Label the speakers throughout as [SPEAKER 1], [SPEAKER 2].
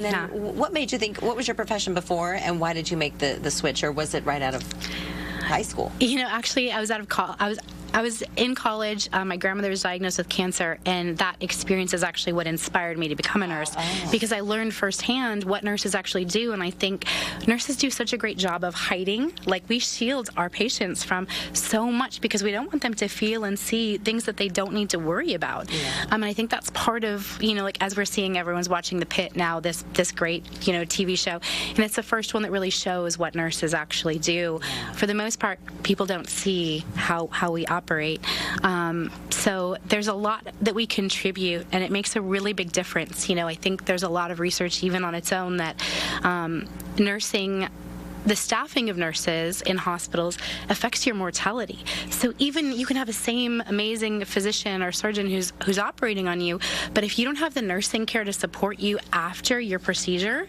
[SPEAKER 1] Then
[SPEAKER 2] Yeah.
[SPEAKER 1] what made you think, what was your profession before, and why did you make the switch, or was it right out of high school?
[SPEAKER 2] Actually, I was out of college. I was in college. My grandmother was diagnosed with cancer, and that experience is actually what inspired me to become a nurse, because I learned firsthand what nurses actually do, and I think nurses do such a great job of hiding. Like, we shield our patients from so much because we don't want them to feel and see things that they don't need to worry about. And I think that's part of, as we're seeing, everyone's watching The Pit now, this great, TV show, and it's the first one that really shows what nurses actually do. For the most part, people don't see how we operate. So there's a lot that we contribute, and it makes a really big difference. I think there's a lot of research, even on its own, that nursing, the staffing of nurses in hospitals affects your mortality. So even you can have the same amazing physician or surgeon who's operating on you, but if you don't have the nursing care to support you after your procedure,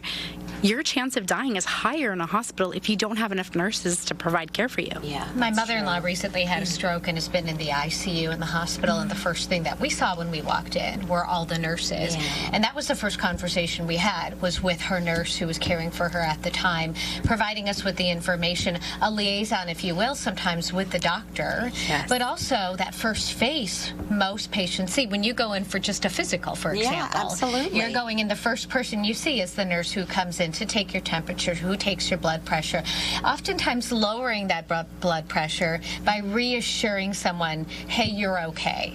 [SPEAKER 2] your chance of dying is higher in a hospital if you don't have enough nurses to provide care for you.
[SPEAKER 3] My mother-in-law recently had a stroke and has been in the ICU in the hospital, and the first thing that we saw when we walked in were all the nurses. And that was the first conversation we had, was with her nurse who was caring for her at the time, providing us with the information, a liaison, if you will, sometimes with the doctor, but also that first face most patients see. When you go in for just a physical, for example, you're going in, the first person you see is the nurse who comes in to take your temperature, who takes your blood pressure, oftentimes lowering that blood pressure by reassuring someone, hey, you're okay.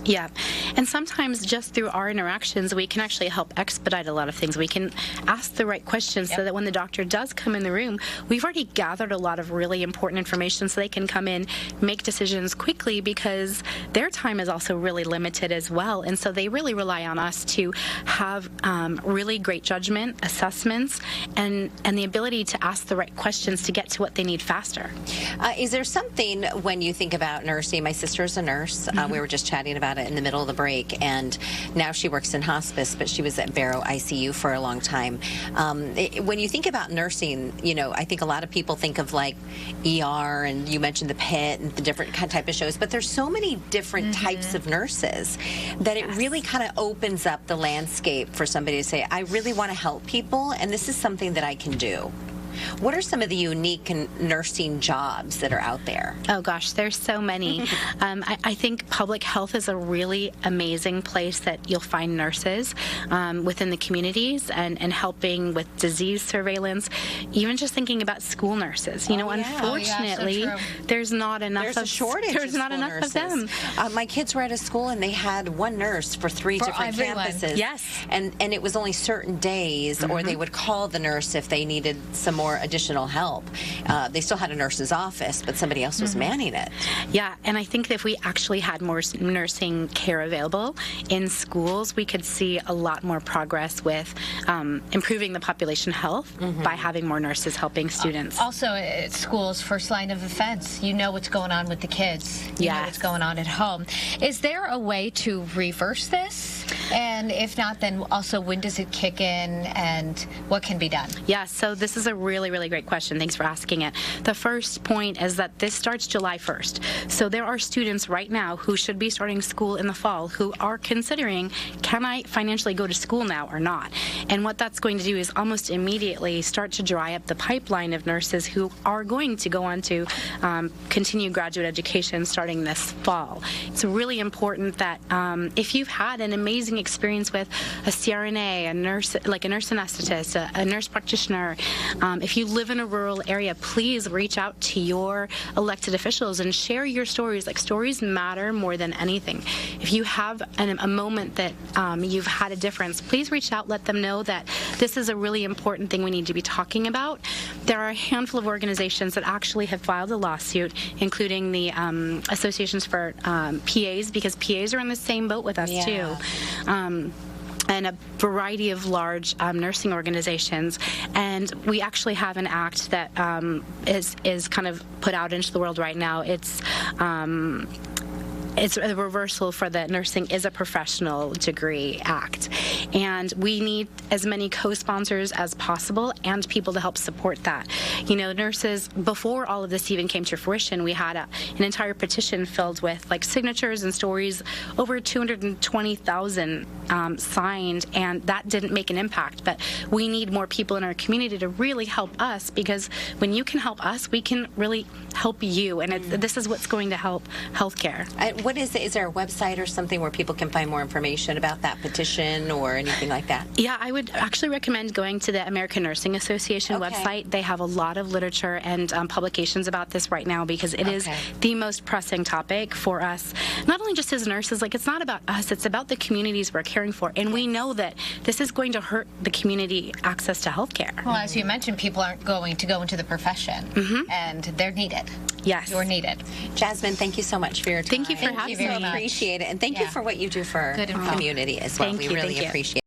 [SPEAKER 2] Yeah, and sometimes just through our interactions, we can actually help expedite a lot of things. We can ask the right questions so that when the doctor does come in the room, we've already gathered a lot of really important information so they can come in, make decisions quickly, because their time is also really limited as well. And so they really rely on us to have really great judgment, assessments, and the ability to ask the right questions to get to what they need faster.
[SPEAKER 1] Is there something, when you think about nursing, my sister's a nurse, we were just chatting about it in the middle of the break, and now she works in hospice, but she was at Barrow ICU for a long time. When you think about nursing, I think a lot of people think of like ER, and you mentioned The Pit and the different type of shows, but there's so many different types of nurses that it really kind of opens up the landscape for somebody to say, I really want to help people, and this is something that I can do. What are some of the unique nursing jobs that are out there? Oh
[SPEAKER 2] gosh, there's so many. I think public health is a really amazing place that you'll find nurses within the communities and helping with disease surveillance. Even just thinking about school nurses, unfortunately, there's not enough.
[SPEAKER 1] There's a shortage.
[SPEAKER 2] There's not enough
[SPEAKER 1] nurses.
[SPEAKER 2] of them.
[SPEAKER 1] My kids were at a school and they had one nurse for three different campuses.
[SPEAKER 2] Yes,
[SPEAKER 1] and it was only certain days, or they would call the nurse if they needed some more additional help. They still had a nurse's office, but somebody else was manning it.
[SPEAKER 2] Yeah, and I think that if we actually had more nursing care available in schools, we could see a lot more progress with improving the population health by having more nurses helping students.
[SPEAKER 3] Also, at schools, first line of defense, you know what's going on with the kids. You know what's going on at home. Is there a way to reverse this? And if not, then also when does it kick in, and what can be done?
[SPEAKER 2] Yeah, so this is a really, really great question. Thanks for asking it. The first point is that this starts July 1st. So there are students right now who should be starting school in the fall who are considering, can I financially go to school now or not? And what that's going to do is almost immediately start to dry up the pipeline of nurses who are going to go on to continue graduate education starting this fall. It's really important that if you've had an amazing experience with a CRNA, a nurse, like a nurse anesthetist, a nurse practitioner, if you live in a rural area, please reach out to your elected officials and share your stories. Like, stories matter more than anything. If you have a moment that you've had a difference, please reach out, let them know that this is a really important thing we need to be talking about. There are a handful of organizations that actually have filed a lawsuit, including the associations for PAs, because PAs are in the same boat with us too. And a variety of large nursing organizations, and we actually have an act that is kind of put out into the world right now. It's it's a reversal for the nursing is a professional degree act. And we need as many co-sponsors as possible and people to help support that. You know, nurses, before all of this even came to fruition, we had an entire petition filled with like signatures and stories, over 220,000 signed, and that didn't make an impact. But we need more people in our community to really help us, because when you can help us, we can really help you. And this is what's going to help healthcare.
[SPEAKER 1] What is it? Is there a website or something where people can find more information about that petition or anything like that?
[SPEAKER 2] Yeah, I would actually recommend going to the American Nursing Association website. They have a lot of literature and publications about this right now, because it is the most pressing topic for us, not only just as nurses. Like, it's not about us, it's about the communities we're caring for. And we know that this is going to hurt the community access to health care.
[SPEAKER 3] Well, as you mentioned, people aren't going to go into the profession, and they're needed.
[SPEAKER 2] Yes.
[SPEAKER 3] You're needed.
[SPEAKER 1] Jasmine, thank you so much for your time.
[SPEAKER 2] Thank you for having me.
[SPEAKER 1] We appreciate it. And thank you for what you do for our community as well.
[SPEAKER 2] Thank
[SPEAKER 1] We
[SPEAKER 2] you.
[SPEAKER 1] really
[SPEAKER 2] Thank you.
[SPEAKER 1] appreciate it.